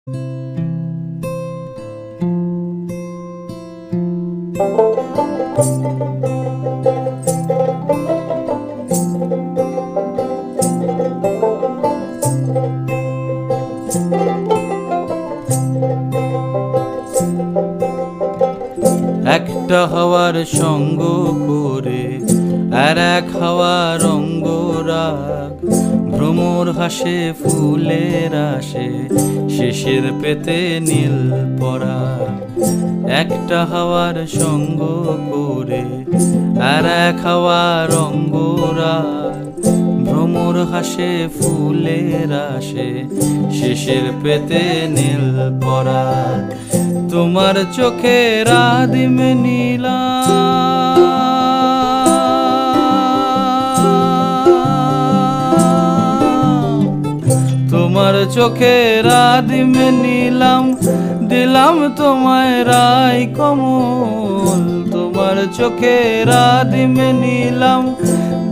একটা হাওয়ার সঙ্গ করে আর এক হাওয়ার অঙ্গরাগ, ভ্রমর হাসে ফুলের আসে শেষের পেতে নীল পরাগ। একটা হাওয়ার সঙ্গ করে আর এক হাওয়ার অঙ্গরাগ, ভ্রমর হাসে ফুলের আসে শেষের পেতে নীল পরাগ। তোমার চোখের আদিম নীলা, তোমার চোখের আদিম নীলাম, দিলাম তোমায় রায় কমল। তোমার চোখের আদিম নীলাম,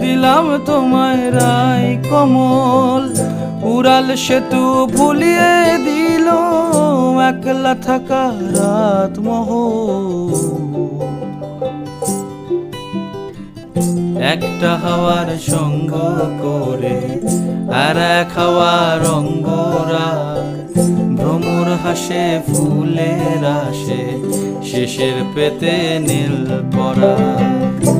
দিলাম তোমায় রায় কমল। উড়াল সেতু ভুলিয়ে দিল একলা থাকা রাত মহল। একটা হাওয়ার সঙ্গ করে আর এক হাওয়ার অঙ্গরাগ, ভ্রমর হাসে ফুলের আসে শেষের পেতে নীল পরাগ।